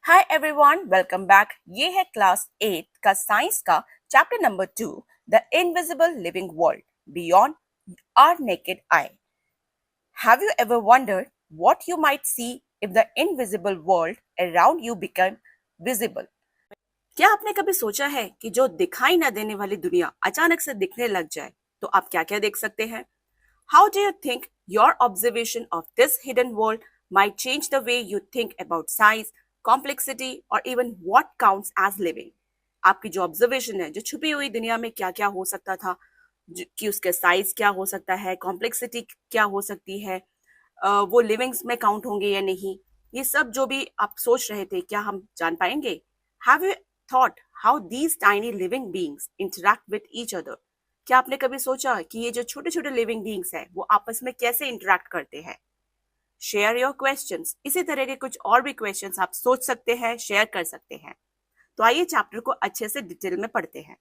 Hi everyone, welcome back. ये है class 8 का साइंस का chapter number 2, the invisible living world beyond our naked eye. Have you ever wondered what you might see if the invisible world around you become visible? क्या आपने कभी सोचा है कि जो दिखाई ना देने वाली दुनिया अचानक से दिखने लग जाए तो आप क्या-क्या देख सकते हैं? How do you think your observation of this hidden world might change the way you think about size, complexity, or even what counts as living? आपकी जो ऑब्जर्वेशन है, जो छुपी हुई दुनिया में क्या क्या हो सकता था, कि उसके साइज क्या हो सकता है, कॉम्प्लेक्सिटी क्या हो सकती है, वो लिविंग्स में काउंट होंगे या नहीं, ये सब जो भी आप सोच रहे थे, क्या हम जान पाएंगे? Have you thought how these tiny living beings interact with each other? क्या आपने कभी सोचा कि ये जो छोटे छोटे लिविंग बींग्स हैं वो आपस में कैसे इंटरेक्ट करते हैं? Share your questions. इसी तरह के कुछ और भी क्वेश्चंस आप सोच सकते हैं, शेयर कर सकते हैं। तो आइए चैप्टर को अच्छे से डिटेल में पढ़ते हैं।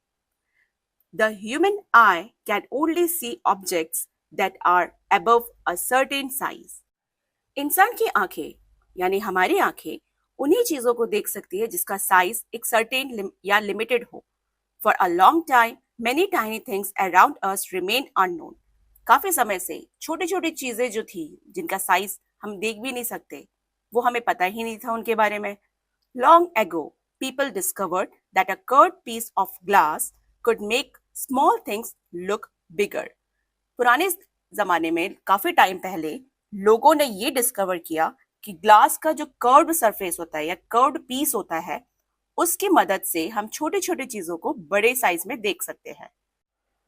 The human eye can only see objects that are above a certain size. इंसान की आंखें यानी हमारी आंखें उन्हीं चीजों को देख सकती है जिसका साइज एक सर्टेन या लिमिटेड हो। For a long time, many tiny things around us remain unknown. काफी समय से छोटी छोटी चीजें जो थी जिनका साइज हम देख भी नहीं सकते, वो हमें पता ही नहीं था उनके बारे में। Long ago, people discovered that a curved piece of glass could make small things look bigger. पुराने जमाने में काफी टाइम पहले लोगों ने ये डिस्कवर किया कि ग्लास का जो कर्व्ड सरफेस होता है या कर्व्ड पीस होता है, उसकी मदद से हम छोटी छोटी चीजों को बड़े साइज में देख सकते हैं।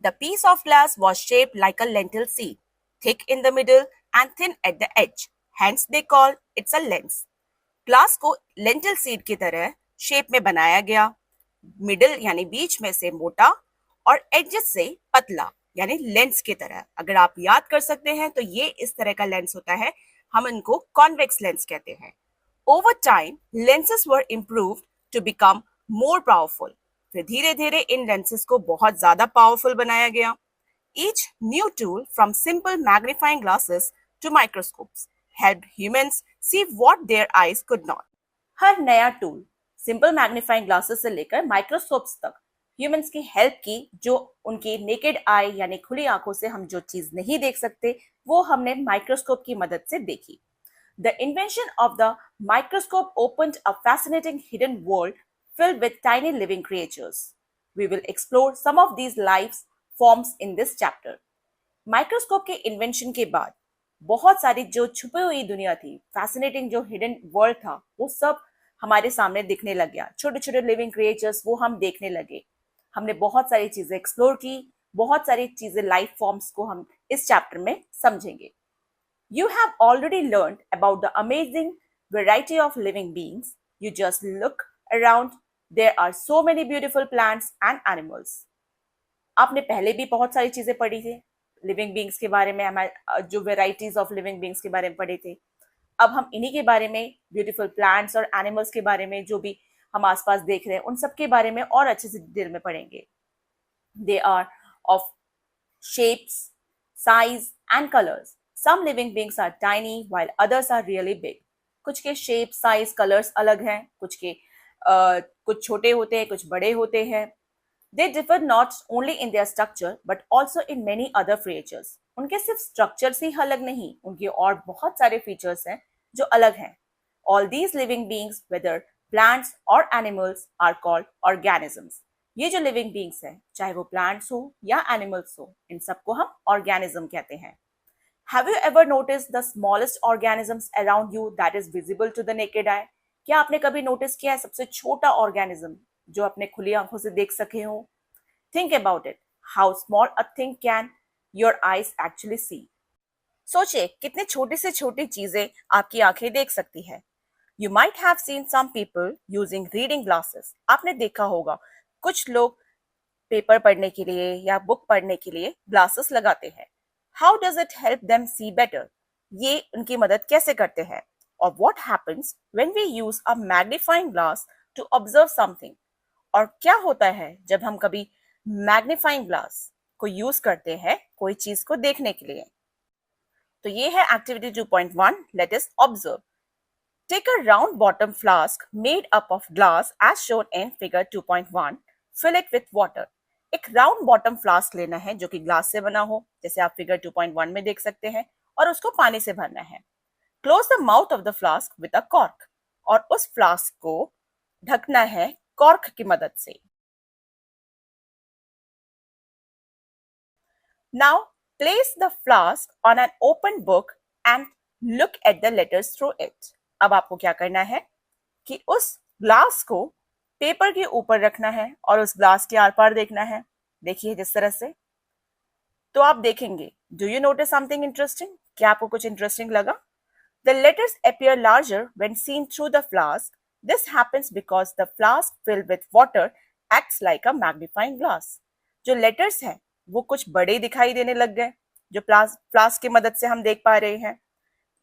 The piece of glass was shaped like a lentil seed, thick in the middle and thin at the edge, hence they call it's a lens. Glass को लेंटिल सीड की तरह शेप में बनाया गया, मिडिल यानी बीच में से मोटा और एजेस से पतला यानी लेंस की तरह। अगर आप याद कर सकते हैं तो ये इस तरह का लेंस होता है, हम इनको कॉन्वेक्स लेंस कहते हैं। Over time lenses were improved to become more powerful. फिर धीरे धीरे इन लेंसेज को बहुत ज्यादा पावरफुल बनाया गया। Each new tool from simple magnifying glasses to microscopes helped humans see what their eyes could not. हर नया टूल सिंपल मैग्नीफाइंग ग्लासेस से लेकर माइक्रोस्कोप्स तक ह्यूमंस की हेल्प की, जो उनकी नेकेड आई यानी खुली आंखों से हम जो चीज नहीं देख सकते वो हमने माइक्रोस्कोप की मदद से देखी। The invention of the microscope opened a fascinating hidden world filled with tiny living creatures. We will explore some of these life forms in this chapter. Microscope के इन्वेंशन के बाद बहुत सारी जो छुपी हुई दुनिया थी, फैसिनेटिंग जो हिडन वर्ल्ड था, वो सब हमारे सामने दिखने लग गया। छोटे छोटे लिविंग क्रिएचर्स वो हम देखने लगे। हमने बहुत सारी चीजें एक्सप्लोर की, बहुत सारी चीजें लाइफ फॉर्म्स को हम इस चैप्टर में समझेंगे। You have already learned about the amazing variety of living beings. You just look around. There are so many beautiful plants and animals. आपने पहले भी बहुत सारी चीजें पढ़ी थी लिविंग बींग्स के बारे में, हमारे जो वेराइटीज ऑफ लिविंग बींग्स के बारे में पढ़े थे। अब हम इन्हीं के बारे में, ब्यूटीफुल प्लांट्स और एनिमल्स के बारे में, जो भी हम आसपास देख रहे हैं उन सब के बारे में और अच्छे से डिटेल में पढ़ेंगे। They are of shapes, size and colors. Some living beings are tiny while others are really big. कुछ के shape, size, colors अलग हैं, कुछ छोटे होते हैं, कुछ बड़े होते हैं। They differ not only in their structure but also in many other features. उनके सिर्फ स्ट्रक्चर से ही अलग नहीं, उनके और बहुत सारे फीचर्स हैं जो अलग हैं। All these living beings, whether plants or animals, are called organisms. ये जो लिविंग बींग्स हैं, चाहे वो प्लांट्स हो या एनिमल्स हो, इन सबको हम ऑर्गेनिज्म कहते हैं। Have you ever notice the smallest organisms around you that is visible to the naked eye? क्या आपने कभी नोटिस किया है सबसे छोटा ऑर्गेनिज्म जो अपने खुली आंखों से देख सके हो? Think about it, how small a thing can your eyes actually see. सोचिए कितनी छोटी से छोटी चीजें आपकी आंखें देख सकती है। You might have seen some people using reading glasses. आपने देखा होगा कुछ लोग पेपर पढ़ने के लिए या बुक पढ़ने के लिए ग्लासेस लगाते हैं। How does it help them see better? ये उनकी मदद कैसे करते हैं? और what happens when we use a magnifying glass to observe something? और क्या होता है जब हम कभी मैग्नीफाइंग ग्लास को यूज करते हैं कोई चीज को देखने के लिए? तो ये है activity 2.1, let us observe. Take a round bottom flask made up of glass as shown in figure 2.1. Fill it with water. एक राउंड बॉटम फ्लास्क लेना है जो कि ग्लास से बना हो, जैसे आप फिगर 2.1 में देख सकते हैं, और उसको पानी से भरना है. Close the mouth of the flask with a cork, और उस फ्लास्क को ढकना है कॉर्क की मदद से. Now place the flask on an open book and look at the letters through it. अब आपको क्या करना है कि उस ग्लास को पेपर के ऊपर रखना है और उस ग्लास के आर पार देखना है. देखिए जिस तरह से. तो आप देखेंगे, do you notice something interesting? क्या आपको कुछ इंटरेस्टिंग लगा? The letters appear larger when seen through the flask. This happens because the flask filled with water acts like a magnifying glass. जो letters हैं वो कुछ बड़े दिखाई देने लग गए जो फ्लास्क की मदद से हम देख पा रहे हैं.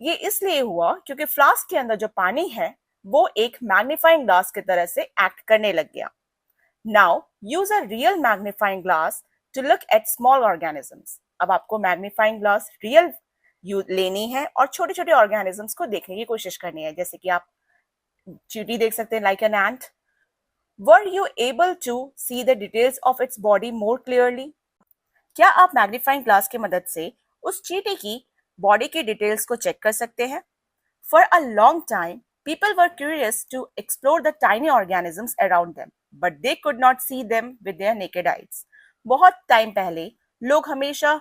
ये इसलिए हुआ क्योंकि फ्लास्क के अंदर जो पानी है वो एक मैग्नीफाइंग ग्लास की तरह से एक्ट करने लग गया. Now use a real magnifying glass to look at small organisms. अब आपको मैग्नीफाइंग ग्लास रियल लेनी है और छोटे छोटे ऑर्गेनिजम्स को देखने की कोशिश करनी है. जैसे कि आप चींटी देख सकते हैं, like an ant. Were you able to see the details of its body more clearly? क्या आप मैग्नीफाइंग ग्लास की मदद से उस चींटी की बॉडी की डिटेल्स को चेक कर सकते हैं? For a long time people were curious to explore the tiny organisms around them, but they could not see them with their naked eyes. बहुत टाइम पहले लोग हमेशा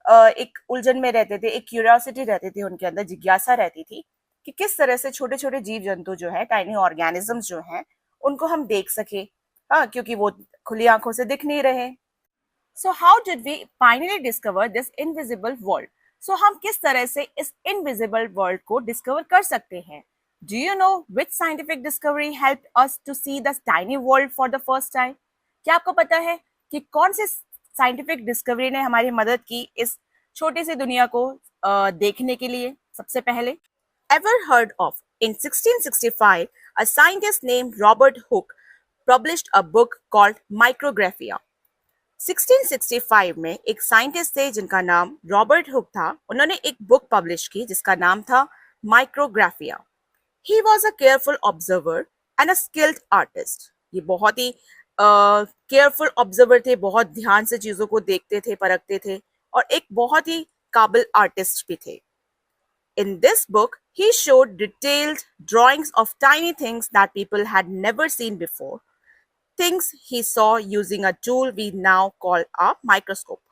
एक उलझन में रहते थे, एक क्यूरियोसिटी रहती थी उनके अंदर, जिज्ञासा रहती थी कि किस तरह से छोटे छोटे जीव जंतु जो है, टाइनी ऑर्गेनिजम्स जो हैं, उनको हम देख सके. हाँ, क्योंकि वो खुली आंखों से दिख नहीं रहे. So how did we finally discover this invisible world? So हम किस तरह से इस invisible world को discover कर सकते हैं? Do you know which scientific discovery helped us to see the tiny world for the first time? क्या आपको पता है कि कौन से scientific discovery ने हमारी मदद की इस छोटी सी दुनिया को देखने के लिए सबसे पहले? Ever heard of? In 1665, a scientist named Robert Hooke published a book called Micrographia. 1665 में एक साइंटिस्ट थे जिनका नाम रॉबर्ट हुक था. उन्होंने एक बुक पब्लिश की जिसका नाम था Micrographia. He was a careful observer and a skilled artist. ये बहुत ही केयरफुल ऑब्जर्वर थे, बहुत ध्यान से चीजों को देखते थे, परखते थे, और एक बहुत ही काबिल आर्टिस्ट भी थे. In this book, he showed detailed drawings of tiny things that people had never seen before. Things he saw using a tool we now call a microscope.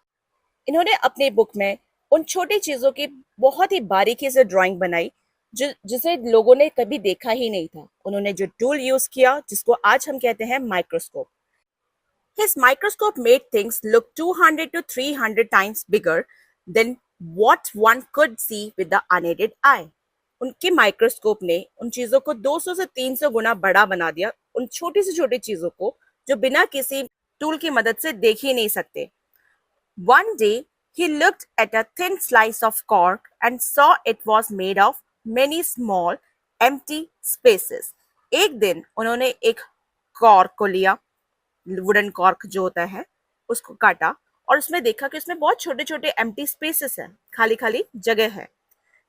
इन्होंने अपने बुक में उन छोटी चीजों की बहुत ही बारीकी से ड्राइंग बनाई जिसे लोगों ने कभी देखा ही नहीं था. उन्होंने जो टूल यूज किया जिसको आज हम कहते हैं microscope. His microscope made things look 200 to 300 times bigger than what one could see with the unaided eye. उनकी माइक्रोस्कोप ने उन चीजों को 200 से 300 गुना बड़ा बना दिया, उन छोटी से छोटी चीजों को जो बिना किसी टूल की मदद से देख ही नहीं सकते. One day he looked at a thin slice of cork and saw it was made of many small empty spaces. एक दिन उन्होंने एक कॉर्क को लिया, वुडन कॉर्क जो होता है, उसको काटा और उसमें देखा कि उसमें बहुत छोटे छोटे एम्प्टी स्पेसेस हैं, खाली खाली जगह है.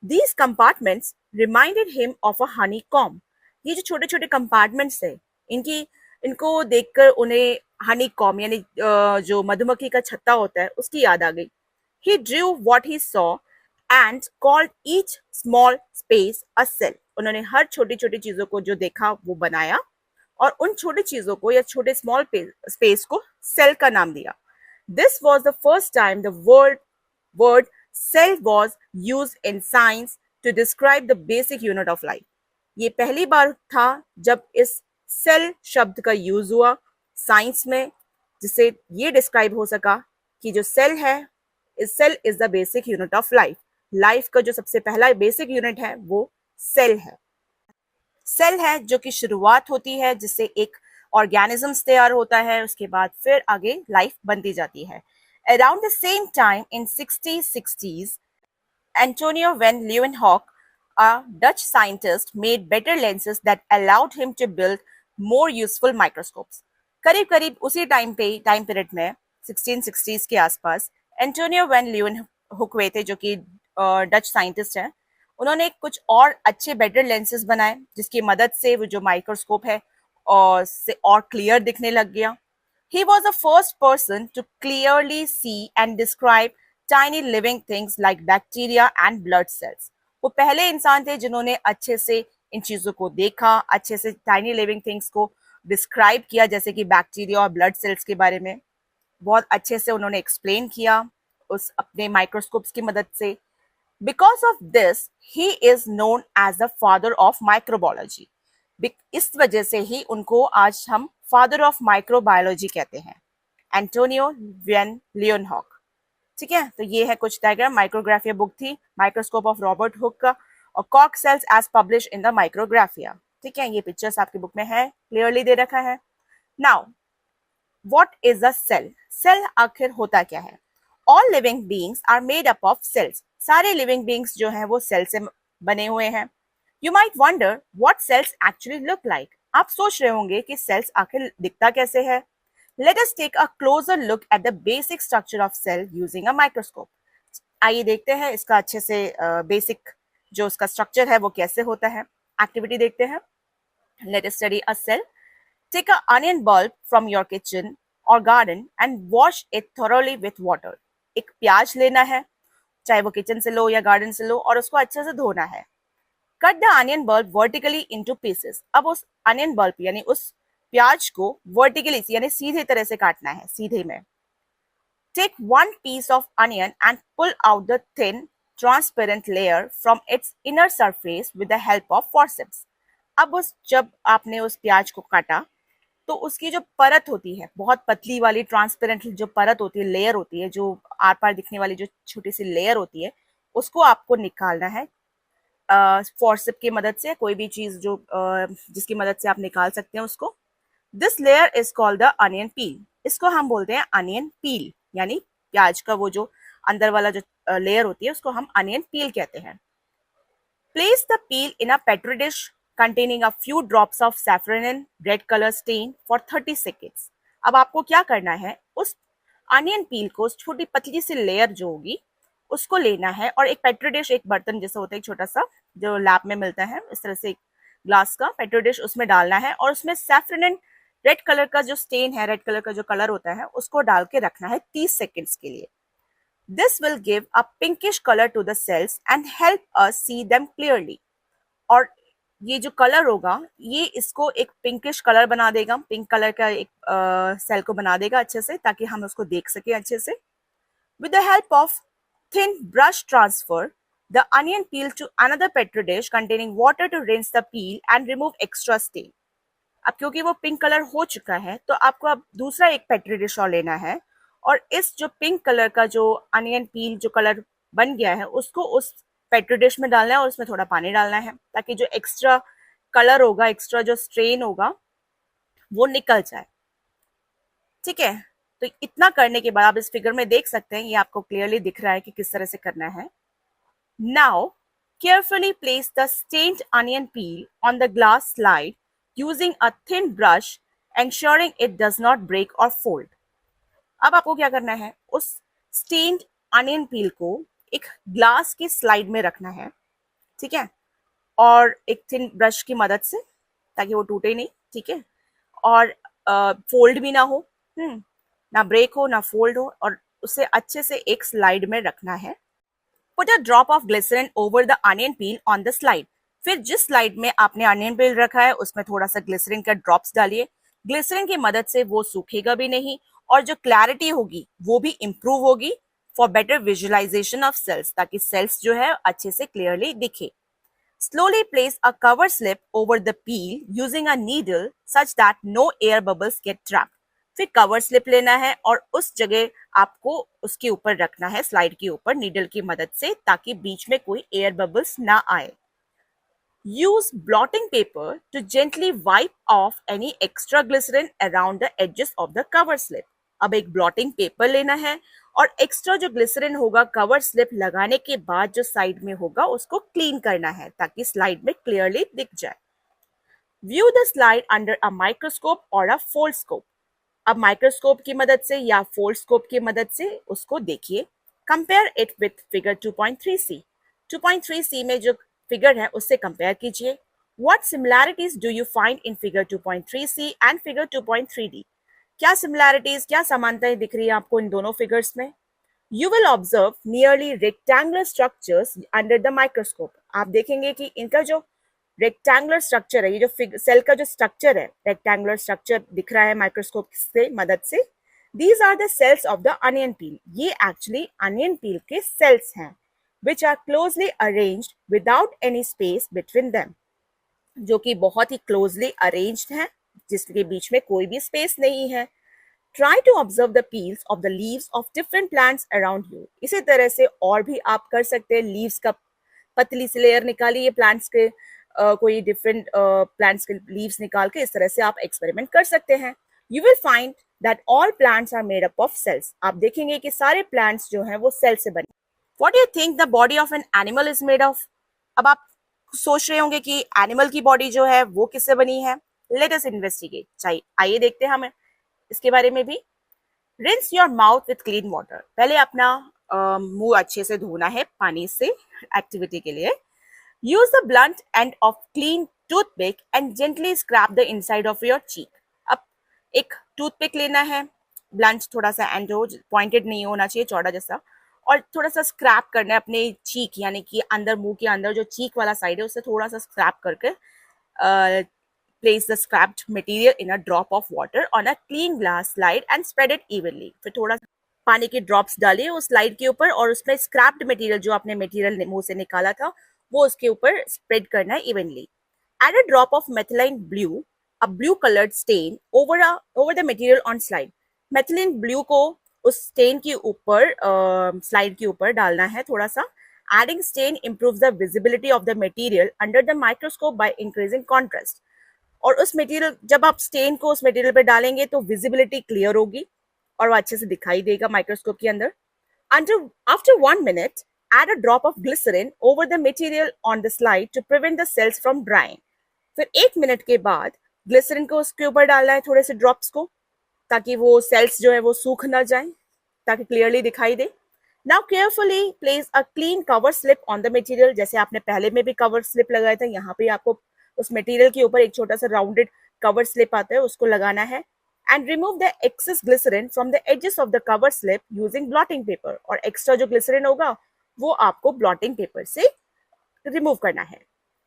These compartments reminded him of a honeycomb. ये जो छोटे छोटे कंपार्टमेंट्स है, इनको देखकर उन्हें honeycomb यानी जो मधुमक्खी का छत्ता होता है उसकी याद आ गई. He drew what he saw and called each small space a cell. उन्होंने हर छोटी छोटी चीजों को जो देखा वो बनाया और उन छोटी चीजों को या छोटे स्मॉल स्पेस को सेल का नाम दिया. This was the first time the word cell was used in science to describe the basic unit of life. ये पहली बार था जब इस सेल शब्द का यूज हुआ साइंस में, जिससे ये डिस्क्राइब हो सका कि जो सेल है, इस cell is the basic unit of life. Life का जो सबसे पहला बेसिक यूनिट है वो सेल है. सेल है जो कि शुरुआत होती है जिससे एक ऑर्गेनिजम्स तैयार होता है, उसके बाद फिर आगे लाइफ बनती जाती है. Around the same time in 60s, Antonio van Leeuwenhoek, a Dutch scientist, made better lenses that allowed him to build more useful microscopes. करीब करीब उसी टाइम पीरियड में 1660s के आसपास एंटोनियो वैन ल्यूवेनहुक हुए थे, जो कि डच साइंटिस्ट हैं. उन्होंने कुछ और अच्छे बेटर लेंसेज बनाए जिसकी मदद से वो जो माइक्रोस्कोप है और क्लियर दिखने लग गया. He was the first person to clearly see and describe tiny living things like bacteria and blood cells. वो पहले इंसान थे जिन्होंने अच्छे से इन चीजों को देखा, अच्छे से टाइनी लिविंग थिंग्स को डिस्क्राइब किया, जैसे कि बैक्टीरिया और ब्लड सेल्स के बारे में बहुत अच्छे से उन्होंने एक्सप्लेन किया उस अपने माइक्रोस्कोप्स की मदद से. Because of this he is known as the father of microbiology. इस वजह से ही उनको आज हम फादर ऑफ माइक्रोबायोलॉजी कहते हैं, एंटोनियो वियन लियोनहॉक. ठीक है, तो ये है कुछ डायग्राम. माइक्रोग्राफिया बुक थी, माइक्रोस्कोप ऑफ रॉबर्ट हुक का, और कॉक cells as publish in the Micrographia. ठीक है, ये पिक्चर्स आपकी बुक में है, क्लियरली दे रखा है. Now what is a cell? Cell आखिर होता क्या है? All living beings are made up of cells. सारे लिविंग बीइंग्स जो हैं वो सेल से बने हुए हैं. You might wonder what cells actually look like. आप सोच रहे होंगे कि सेल्स आखिर दिखता कैसे है. Let us take a closer look at the basic structure of cell using a microscope. आइए देखते हैं इसका अच्छे से बेसिक जो उसका स्ट्रक्चर है वो कैसे होता है. एक्टिविटी देखते हैं. Let us study a cell. Take an onion bulb from your kitchen or garden and wash it thoroughly with water. एक प्याज लेना है, चाहे वो किचन से लो या गार्डन से लो, और उसको अच्छे से धोना है. Cut the onion bulb vertically into pieces. अब उस अनियन बल्ब यानी उस प्याज को वर्टिकली यानी सीधे तरह से काटना है, सीधे में. Take one piece of onion and pull out the thin, transparent layer from its inner surface with the help of forceps. अब जब आपने उस प्याज को काटा तो उसकी जो परत होती है, बहुत पतली वाली ट्रांसपेरेंट जो परत होती है, लेयर होती है, जो आर पार दिखने वाली जो छोटी सी लेयर होती है, उसको आपको निकालना है फोर्सेप की मदद से. कोई भी चीज जो जिसकी मदद से आप निकाल सकते हैं उसको. This layer is called the onion पील. इसको हम बोलते हैं अनियन पील, यानी प्याज का वो जो अंदर वाला जो लेयर होती है उसको हम अनियन पील कहते हैं. Place the peel in a petri dish containing a few drops of saffron red color stain for 30 seconds. अब आपको क्या करना है, उस अनियन पील को, उस छोटी पतली सी लेयर जो होगी उसको लेना है और एक पेट्री डिश, एक बर्तन जैसा होता है, एक छोटा सा जो लैब में मिलता है इस तरह से, एक ग्लास का पेट्री डिश, उसमें डालना है और उसमें सैफरन रेड कलर का जो स्टेन है, रेड कलर का जो कलर होता है, उसको डाल के रखना है 30 सेकेंड्स के लिए. This will give a pinkish colour to the cells and help us see them clearly. और ये जो कलर होगा ये इसको एक पिंकिश कलर बना देगा, पिंक कलर का एक सेल को बना देगा अच्छे से, ताकि हम उसको देख सके अच्छे से. With the help of thin brush transfer the onion peel to another petri dish containing water to rinse the peel and remove extra stain. अब क्योंकि वो पिंक कलर हो चुका है तो आपको अब दूसरा एक पेट्री डिश और लेना है और इस जो पिंक कलर का जो अनियन पील जो कलर बन गया है उसको उस पेट्री डिश में डालना है और उसमें थोड़ा पानी डालना है, ताकि जो एक्स्ट्रा कलर होगा, एक्स्ट्रा जो स्ट्रेन होगा वो निकल जाए. ठीक है, तो इतना करने के बाद आप इस फिगर में देख सकते हैं, ये आपको क्लियरली दिख रहा है कि किस तरह से करना है. Now carefully place the stained onion peel on the glass slide using a thin brush ensuring it does not break or fold. अब आपको क्या करना है, उस स्टेन्ड अनियन पील को एक ग्लास की स्लाइड में रखना है. ठीक है, और एक थिन ब्रश की मदद से, ताकि वो टूटे नहीं. ठीक है, और फोल्ड भी ना हो, ना ब्रेक हो ना फोल्ड हो, और उसे अच्छे से एक स्लाइड में रखना है. Put a drop of glycerine over the onion peel on the slide. फिर जिस स्लाइड में आपने अनियन पील रखा है उसमें थोड़ा सा ग्लिसरीन का ड्रॉप्स डालिए. ग्लिसरीन की मदद से वो सूखेगा भी नहीं और जो क्लैरिटी होगी वो भी इंप्रूव होगी for better visualisation of cells, ताकि सेल्स जो है अच्छे से क्लियरली दिखे. Slowly place a cover slip over the peel using a needle such that no air bubbles get trapped. फिर कवर स्लिप लेना है और उस जगह आपको उसके ऊपर रखना है, स्लाइड के ऊपर, नीडल की मदद से, ताकि बीच में कोई एयर बबल्स ना आए. Use blotting paper to gently wipe off any extra glycerin around the edges of the cover slip. अब एक ब्लॉटिंग पेपर लेना है और एक्स्ट्रा जो ग्लिसरीन होगा कवर स्लिप लगाने के बाद जो साइड में होगा उसको क्लीन करना है, ताकि स्लाइड में क्लियरली दिख जाए. View the slide under a microscope और अ फोल्डस्कोप. अब माइक्रोस्कोप की मदद से या फोल्डस्कोप की मदद से उसको देखिए. Compare it with figure 2.3c. 2.3c में जो फिगर है उससे कंपेयर कीजिए. What similarities do you find in figure 2.3c and figure 2.3d? क्या similarities, क्या समानताएं दिख रही है आपको इन दोनों फिगर्स में? You will observe nearly rectangular structures under the microscope. आप देखेंगे कि इनका जो रेक्टेंगुलर स्ट्रक्चर है, ये जो सेल का जो स्ट्रक्चर है, रेक्टेंगुलर स्ट्रक्चर दिख रहा है माइक्रोस्कोप से मदद से. These are the cells of the onion peel. ये एक्चुअली अनियन पील के सेल्स हैं, which are closely arranged without any space between them. जो कि बहुत ही क्लोजली अरेंज्ड हैं, जिसके बीच में कोई भी स्पेस नहीं है. Try to observe the peels of the leaves of different plants around you. इसी तरह से और भी आप कर सकते हैं. लीव्स का पतली सी लेयर निकालिए प्लांट्स के, कोई डिफरेंट प्लांट्स के लीव्स निकाल के इस तरह से आप एक्सपेरिमेंट कर सकते हैं. You will find that all plants are made up of cells. आप देखेंगे कि सारे प्लांट्स जो हैं वो सेल से बने. What do you think the body of an animal is made of? अब आप सोच रहे होंगे कि एनिमल की बॉडी जो है वो किससे बनी है. Let us investigate. चाहिए आइए देखते हैं हमें इसके बारे में भी. Rinse your mouth with clean water. पहले अपना मुंह अच्छे से धोना है पानी से एक्टिविटी के लिए. Use the blunt end of clean toothpick and gently scrap the inside of your cheek. अब एक टूथपिक लेना है, ब्लंट थोड़ा सा एंड हो, पॉइंटेड नहीं होना चाहिए, चौड़ा जैसा, और थोड़ा सा स्क्रैप करना है अपने चीक, यानी कि अंदर मुंह के अंदर जो चीक वाला साइड है उससे थोड़ा सा स्क्रैप करके place the scrapped material in a drop of water on a clean glass slide and spread it evenly. फिर थोड़ा पानी के ड्रॉप्स डालिए उस स्लाइड के ऊपर और उसमें स्क्रैप्ड मटेरियल जो आपने मटेरियल मुंह से निकाला था वो उसके ऊपर स्प्रेड करना है evenly. Add a drop of methylene blue, a blue colored stain over the material on slide. Methylene blue को उस स्टेन के ऊपर स्लाइड के ऊपर डालना है थोड़ा सा. Adding stain improves the visibility of the material under the microscope by increasing contrast. और उस मटेरियल, जब आप स्टेन को उस मटेरियल पे डालेंगे तो विजिबिलिटी क्लियर होगी और वो अच्छे से दिखाई देगा माइक्रोस्कोप के अंदर. After 1 minute, add a drop of glycerin over the material on the slide to prevent the cells from drying. फिर 1 मिनट के बाद ग्लिसरीन को उसके ऊपर डालना है, थोड़े से ड्रॉप्स को, ताकि वो सेल्स जो है वो सूख ना जाए, ताकि क्लियरली दिखाई दे. Now carefully place a clean cover slip on the material. जैसे आपने पहले में भी कवर स्लिप लगाया था, यहाँ पे आपको उस मटेरियल के ऊपर एक छोटा सा राउंडेड कवर स्लिप आता है, उसको लगाना है. And remove the excess glycerin from the edges of the cover slip using blotting paper. और एक्स्ट्रा जो ग्लिसरीन होगा वो आपको ब्लॉटिंग पेपर से रिमूव करना है.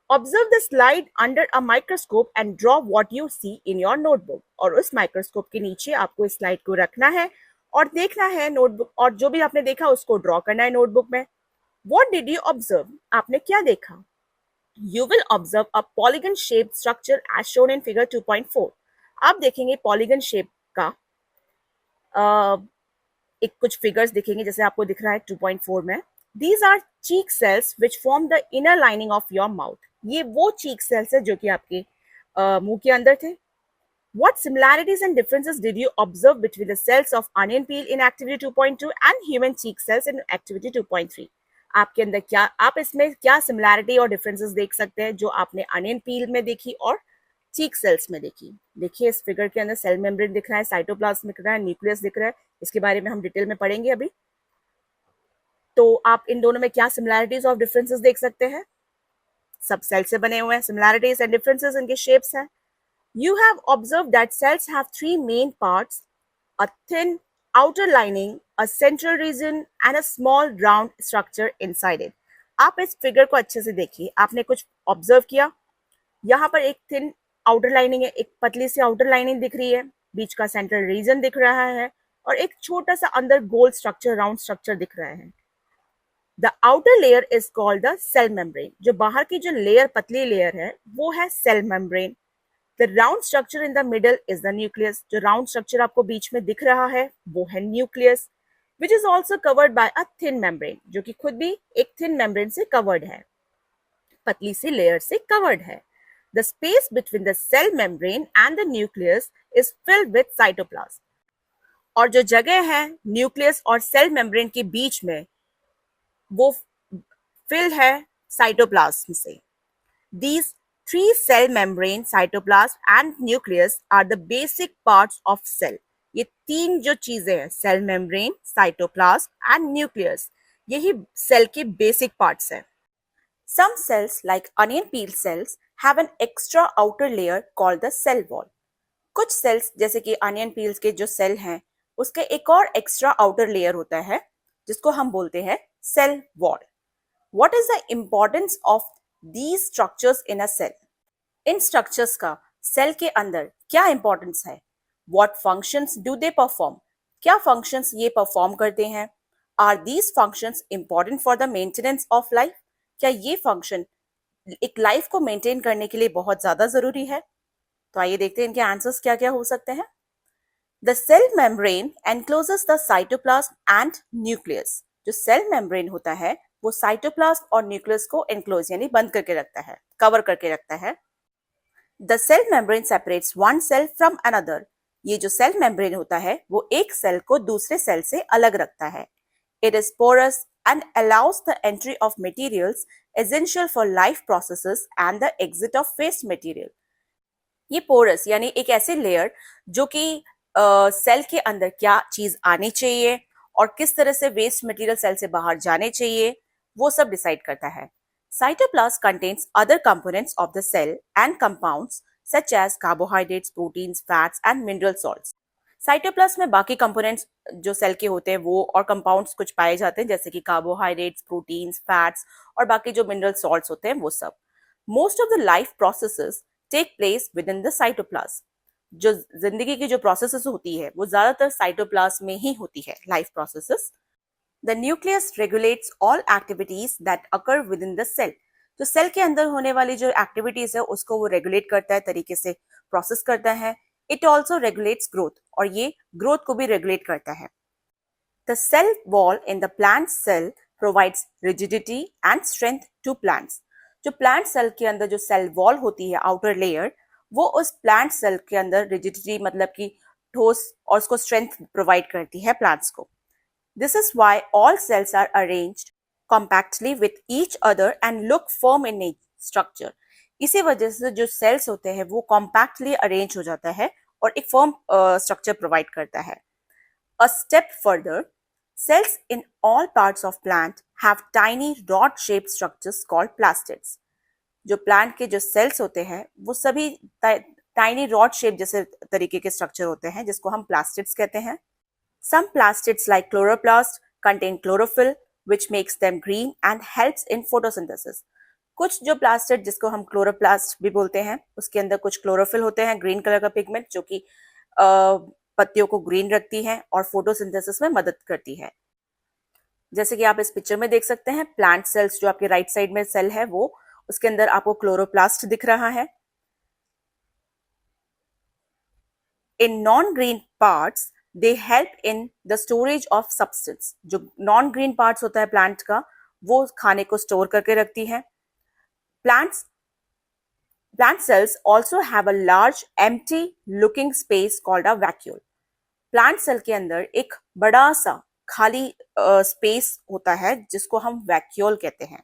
Observe the slide under a microscope and draw what you see in your notebook. और उस माइक्रोस्कोप के नीचे आपको इस स्लाइड को रखना है और देखना है नोटबुक, और जो भी आपने देखा उसको ड्रॉ करना है नोटबुक में. What did you observe? आपने क्या देखा? You will observe a polygon shaped structure as shown in figure 2.4. आप देखेंगे पॉलीगन शेप का एक कुछ फिगर्स दिखेंगे जैसे आपको दिख रहा है 2.4 में. These are cheek cells which form the inner lining of your mouth. ये वो cheek cells है जो कि आपके मुंह के अंदर थे. What similarities and differences did you observe between the cells of onion peel in activity 2.2 and human cheek cells in activity 2.3? आपके अंदर क्या, आप इसमें क्या सिमिलैरिटी और डिफरेंसेस देख सकते हैं जो आपने अनियन पील में देखी और चीक सेल्स में देखी. देखिए इस फिगर के अंदर सेल मेम्ब्रेन दिख रहा है, साइटोप्लाज्म दिख रहा है, न्यूक्लियस दिख रहा है. इसके बारे में हम डिटेल में पढ़ेंगे अभी. तो आप इन दोनों में क्या सिमिलैरिटीज और डिफरेंसेस देख सकते हैं. सब सेल से बने हुए हैं. सिमिलैरिटीज एंड डिफरेंसेस इनके शेप्स हैं. You have observed that cells have 3 main parts: a thin outer lining, a central region and a small round structure inside it. आप इस फिगर को अच्छे से देखिए. आपने कुछ ऑब्जर्व किया, यहाँ पर एक थिन आउटर लाइनिंग है, एक पतली सी आउटर लाइनिंग दिख रही है, बीच का सेंट्रल रीजन दिख रहा है और एक छोटा सा अंदर गोल स्ट्रक्चर, राउंड स्ट्रक्चर दिख रहा है. The outer layer is called the cell membrane. जो बाहर की जो लेयर, पतली लेयर है वो है cell membrane. The round structure in the middle is the nucleus. जो round structure आपको बीच में दिख रहा है वो है nucleus, which is also covered by a thin membrane. जो कि खुद भी एक thin membrane से covered है, पतली सी layer से covered है. The space between the cell membrane and the nucleus is filled with cytoplasm. और जो जगह है nucleus और cell membrane के बीच में वो fill है cytoplasm से. These 3 cell membrane, cytoplasm and nucleus are the basic parts of cell. ये 3 जो चीजें हैं, cell membrane, cytoplasm and nucleus, यही सेल के बेसिक पार्ट्स हैं. Some cells, like onion peel cells, have an extra outer layer called the cell wall. कुछ sales जैसे कि अनियन पील्स के जो सेल हैं उसके एक और एक्स्ट्रा आउटर लेयर होता है जिसको हम बोलते हैं cell wall. What is the importance of these structures in a cell? इन स्ट्रक्चर्स का सेल के अंदर क्या इंपॉर्टेंस है? What functions do they perform? क्या फंक्शंस ये परफॉर्म करते हैं? Are these functions important for the maintenance of life? क्या ये फंक्शन एक लाइफ को मेंटेन करने के लिए बहुत ज्यादा जरूरी है? तो आइए देखते हैं इनके आंसर्स क्या क्या हो सकते हैं. The cell membrane encloses the cytoplasm and nucleus. जो सेल मेम्ब्रेन होता है वो साइटोप्लाज्म और न्यूक्लियस को एनक्लोज यानी बंद करके रखता है, कवर करके रखता है. The cell membrane separates one cell from another. ये जो सेल मेम्ब्रेन होता है वो एक सेल को दूसरे सेल से अलग रखता है. It is porous and allows the entry of materials essential for life processes and the exit of waste material. ये पोरस यानी एक ऐसे लेयर जो कि सेल के अंदर क्या चीज आनी चाहिए और किस तरह से वेस्ट मटेरियल सेल से बाहर जाने चाहिए वो सब डिसाइड करता है. Cytoplasm contains other components of the cell and compounds such as carbohydrates, proteins, fats and mineral salts. Cytoplasm में बाकी कंपोनेंट्स जो सेल के होते हैं वो और कंपाउंड्स कुछ पाए जाते हैं जैसे कि कार्बोहाइड्रेट्स, प्रोटीन्स, फैट्स और बाकी जो मिनरल सॉल्ट्स होते हैं वो सब. Most of the life processes take place within the cytoplasm. जो जिंदगी की जो प्रोसेसेस होती है वो ज्यादातर साइटोप्लाज्म में ही होती है, life processes. The nucleus regulates all activities that occur within the cell. तो सेल के अंदर होने वाली जो एक्टिविटीज है उसको वो रेगुलेट करता है, तरीके से प्रोसेस करता है. इट ऑल्सो रेगुलेट्स ग्रोथ और ये ग्रोथ को भी रेगुलेट करता है. The cell wall in the plant cell provides rigidity and strength to plants. जो प्लांट सेल के अंदर जो सेल वॉल होती है, आउटर लेयर, वो उस प्लांट सेल के अंदर रिजिडिटी मतलब कि ठोस और उसको स्ट्रेंथ प्रोवाइड करती है प्लांट्स को. This is why all cells are arranged compactly with each other and look firm in structure. इसी वजह से जो सेल्स होते हैं वो कॉम्पैक्टली अरेंज हो जाता है और एक फर्म स्ट्रक्चर प्रोवाइड करता है. A step further, cells in all parts of plant have tiny rod shaped structures called plastids. जो प्लांट के जो सेल्स होते हैं वो सभी टाइनी रॉड शेप जैसे तरीके के स्ट्रक्चर होते हैं जिसको हम प्लास्टिड्स कहते हैं. Some plastids like chloroplast contain chlorophyll which makes them green and helps in photosynthesis. कुछ जो प्लास्टिड जिसको हम क्लोरोप्लास्ट भी बोलते हैं उसके अंदर कुछ क्लोरोफिल होते हैं, ग्रीन कलर का पिगमेंट जो कि पत्तियों को ग्रीन रखती है और फोटोसिंथेसिस में मदद करती है. जैसे कि आप इस पिक्चर में देख सकते हैं, प्लांट सेल्स जो आपके राइट साइड में सेल है वो उसके अंदर आपको क्लोरोप्लास्ट दिख रहा है. In non green parts they help in the storage of substance. जो नॉन ग्रीन पार्ट्स होता है प्लांट का वो खाने को स्टोर करके रखती है. Plant cells also have a large empty looking space called a vacuole. Plant cell के अंदर एक बड़ा सा खाली स्पेस होता है जिसको हम वैक्यूल कहते हैं.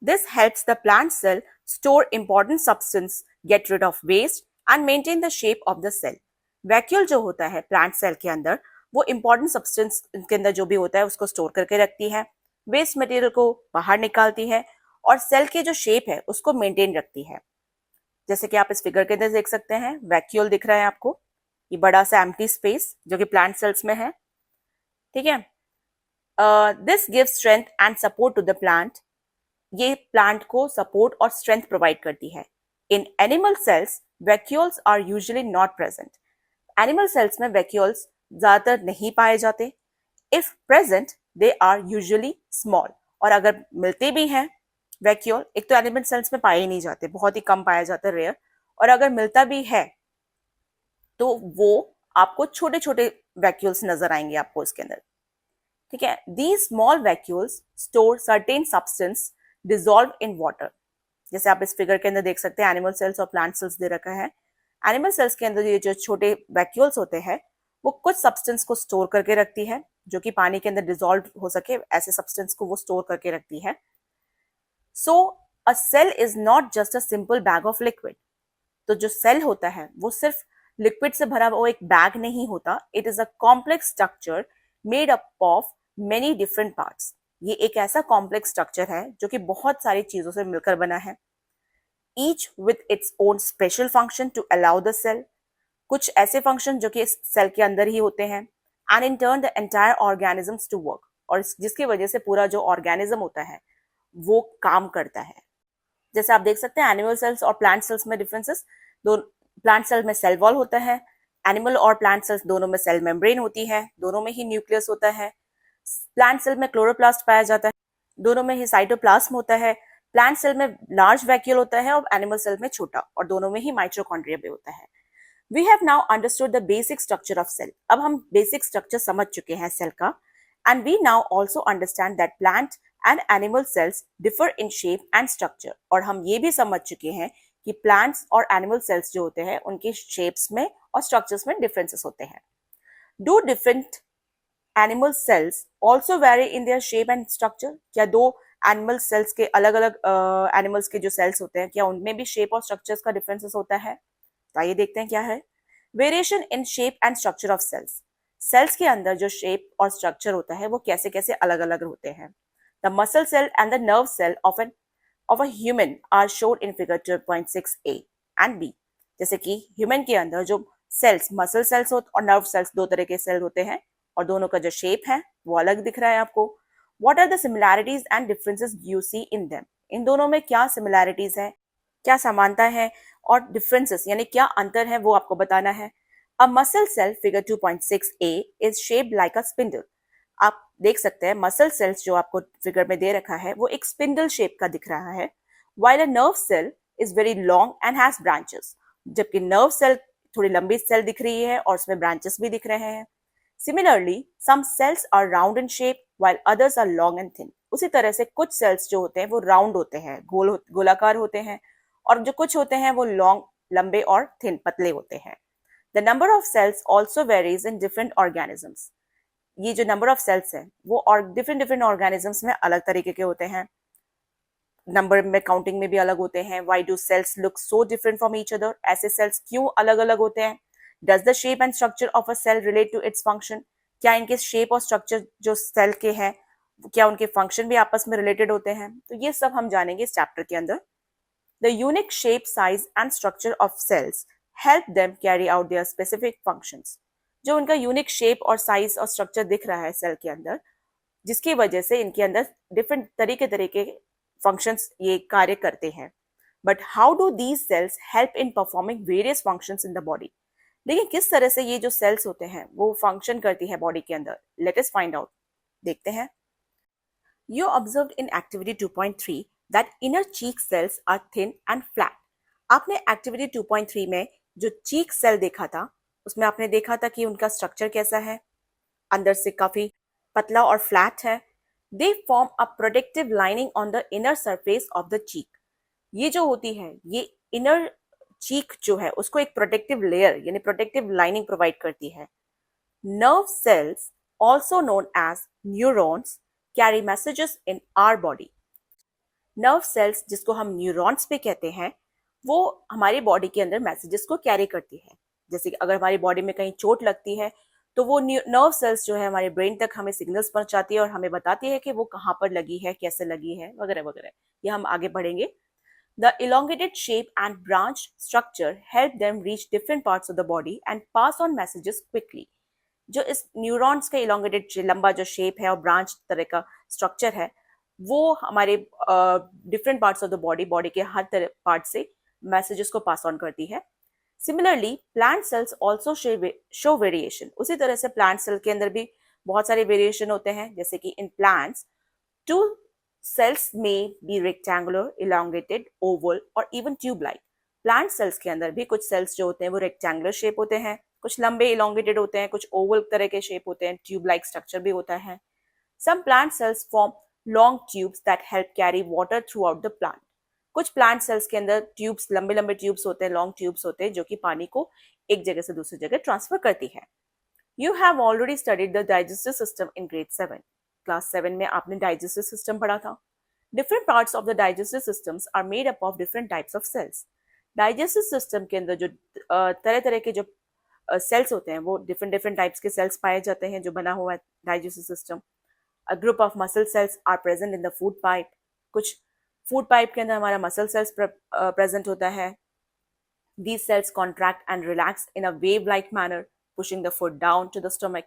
This helps the plant cell store important substance, get rid of waste and maintain the shape of the cell. Vacuole जो होता है प्लांट सेल के अंदर वो इंपॉर्टेंट सब्सटेंस के अंदर जो भी होता है उसको स्टोर करके रखती है, वेस्ट मटेरियल को बाहर निकालती है और सेल के जो शेप है उसको मेंटेन रखती है. जैसे कि आप इस फिगर के अंदर देख सकते हैं, वैक्यूल दिख रहा है आपको, ये बड़ा सा एम्प्टी स्पेस जो कि प्लांट सेल्स में है. ठीक है. This gives strength and support to the plant. ये प्लांट को सपोर्ट और स्ट्रेंथ प्रोवाइड करती है. In animal cells vacuoles are usually not present. Animal cells में वैक्यूल्स ज्यादातर नहीं पाए जाते. If present they are usually small. और अगर मिलते भी हैं वैक्यूल, एक तो एनिमल सेल्स में पाए ही नहीं जाते, बहुत ही कम पाया जाता है, रेयर. और अगर मिलता भी है तो वो आपको छोटे छोटे वैक्यूल्स नजर आएंगे आपको इसके अंदर. ठीक है. These small vacuoles store certain substance dissolve in water. जैसे आप इस फिगर के अंदर देख सकते हैं एनिमल सेल्स और प्लांट सेल्स दे रखा है. एनिमल सेल्स के अंदर ये जो छोटे वैक्यूल्स होते हैं वो कुछ सब्सटेंस को स्टोर करके रखती है जो कि पानी के अंदर डिसॉल्व हो सके, ऐसे सब्सटेंस को वो स्टोर करके रखती है. So a cell is not just a simple bag of liquid. तो जो सेल होता है वो सिर्फ लिक्विड से भरा हुआ एक बैग नहीं होता. It is a complex structure made up of many different parts. ये एक ऐसा कॉम्प्लेक्स स्ट्रक्चर है जो कि बहुत सारी चीजों से मिलकर बना है, each with its own special function to allow the cell, कुछ ऐसे फंक्शन जो कि इस सेल के अंदर ही होते हैं, and in turn the entire organisms to work, और जिसकी वजह से पूरा जो ऑर्गेनिज्म होता है वो काम करता है। जैसे आप देख सकते हैं एनिमल सेल्स और प्लांट सेल्स में डिफरेंसेस, दो प्लांट सेल में सेल वॉल होता है, एनिमल और प्लांट सेल्स दोनों में सेल मेम्ब्रेन होती है, दोनों में ही न्यूक्लियस होता है। प्लांट सेल में क्लोरोप्लास्ट पाया जाता है, दोनों में ही साइटोप्लाज्म होता है। प्लांट सेल में लार्ज वैक्यूल होता है और एनिमल सेल में छोटा, और दोनों में ही माइटोकॉन्ड्रिया भी होता है। We have now understood the basic structure of cell. अब हम बेसिक स्ट्रक्चर समझ चुके हैं सेल का, and we now also understand that plant and animal cells differ in shape and structure. और हम ये भी समझ चुके हैं कि प्लांट्स और एनिमल सेल्स जो होते हैं उनके शेप्स में और स्ट्रक्चर्स में डिफरेंसेस होते हैं। Do different animal cells also very in their shape and structure? क्या दो एनिमल सेल्स के अलग अलग एनिमल्स के जो सेल्स होते हैं, क्या उनमें भी शेप और स्ट्रक्चर्स का डिफरेंसेस होता है? तो आइए देखते हैं क्या है। Variation in shape and structure of cells. Cells के अंदर जो शेप और स्ट्रक्चर होता है वो कैसे कैसे अलग अलग होते हैं। The muscle cell and the nerve cell of a human are shown in figure 2.6a and b। जैसे कि ह्यूमन के अंदर जो सेल्स, मसल सेल्स और नर्व सेल्स, दो तरह के सेल होते हैं और दोनों का जो शेप है वो अलग दिख रहा है आपको। What are the similarities and differences you see in them? इन दोनों में क्या सिमिलैरिटीज है, क्या समानता है, और डिफरेंसेस यानी क्या अंतर है वो आपको बताना है। A muscle cell figure 2.6a is shaped like a spindle. आप देख सकते हैं मसल सेल्स जो आपको फिगर में दे रखा है वो एक स्पिंडल शेप का दिख रहा है। While a nerve cell is very long and has branches, जबकि नर्व सेल थोड़ी लंबी सेल दिख रही है और उसमें ब्रांचेस भी दिख रहे हैं। Similarly some cells are round in shape while others are long and thin. उसी तरह से कुछ सेल्स जो होते हैं वो राउंड होते हैं, गोलाकार होते हैं, और जो कुछ होते हैं वो लॉन्ग, लंबे और थिन, पतले होते हैं। The number of cells also varies in different organisms. ये जो नंबर ऑफ सेल्स है वो और डिफरेंट डिफरेंट ऑर्गेनिजम्स में अलग तरीके के होते हैं, नंबर में, काउंटिंग में भी अलग होते हैं। Why do cells look so different from each other? ऐसे सेल्स क्यों अलग अलग होते हैं? Does the shape and structure of a cell relate to its function? क्या इनके शेप और स्ट्रक्चर जो सेल के हैं क्या उनके फंक्शन भी आपस में रिलेटेड होते हैं? तो ये सब हम जानेंगे इस चैप्टर के अंदर। The unique shape, size and structure of cells help them carry out their specific functions. जो उनका यूनिक शेप और साइज और स्ट्रक्चर दिख रहा है सेल के अंदर, जिसकी वजह से इनके अंदर डिफरेंट तरीके तरीके फंक्शंस ये कार्य करते हैं। But how do these cells help in performing various functions in the body? लेकिन किस तरह से ये जो सेल्स होते हैं वो फंक्शन करती है बॉडी के अंदर? लेट अस फाइंड आउट, देखते हैं। You observed in activity 2.3 that inner cheek cells are thin and flat. आपने एक्टिविटी 2.3 में जो चीक सेल देखा था उसमें आपने देखा था कि उनका स्ट्रक्चर कैसा है, अंदर से काफी पतला और फ्लैट है। They form a protective lining on the inner surface of the cheek. ये जो होती है, ये इनर चीक जो है उसको एक प्रोटेक्टिव लेयर यानी प्रोटेक्टिव लाइनिंग प्रोवाइड करती है। Nerve cells, also known as neurons, carry messages in our body. Nerve cells जिसको हम न्यूरॉन्स भी कहते हैं वो हमारी बॉडी के अंदर मैसेजेस को कैरी करती है। जैसे कि अगर हमारी बॉडी में कहीं चोट लगती है तो वो नर्व सेल्स जो है हमारे ब्रेन तक हमें सिग्नल्स पहुंचाती है और हमें बताती है कि वो कहाँ पर लगी है, कैसे लगी है, वगैरह वगैरह। ये हम आगे बढ़ेंगे। The elongated shape and branch structure help them reach different parts of the body and pass on messages quickly. जो इस न्यूरॉन्स का इलोंगेटेड लंबा जो शेप है और ब्रांच तरह का स्ट्रक्चर है वो हमारे different parts of the body, body के हर तरह पार्ट से मैसेजेस को पास ऑन करती है। Similarly plant cells also show variation. उसी तरह से प्लांट सेल के अंदर भी बहुत सारे वेरिएशन होते हैं। जैसे कि इन प्लांट्स टू सेल्स में बी रेक्टेंगुलर, इलोंगेटेड, ओवल और even tube like. Plant cells के अंदर भी कुछ सेल्स जो होते हैं वो रेक्टेंगुलर शेप होते हैं, कुछ लंबे इलोंगेटेड होते हैं, कुछ ओवल तरह के शेप होते हैं, ट्यूब लाइक स्ट्रक्चर भी होता है। Some plant cells form long tubes that help carry water throughout the plant. कुछ प्लांट सेल्स के अंदर ट्यूब्स, लंबे लंबे ट्यूब्स होते हैं, लॉन्ग ट्यूब्स होते हैं जो कि पानी को एक जगह से दूसरी जगह ट्रांसफर करती है। You have already studied the digestive system in grade 7। Class 7 में आपने डाइजेस्टिव सिस्टम पढ़ा था। Different parts of the digestive systems are made up of different types of cells. Digestive system के अंदर जो तरह तरह के जो सेल्स होते हैं वो डिफरेंट डिफरेंट टाइप्स के सेल्स पाए जाते हैं जो बना हुआ है digestive system. A group of muscle cells are present in the food pipe. कुछ food pipe के अंदर हमारा muscle cells present होता है. These cells contract and relax in a wave-like manner, pushing the food down to the stomach.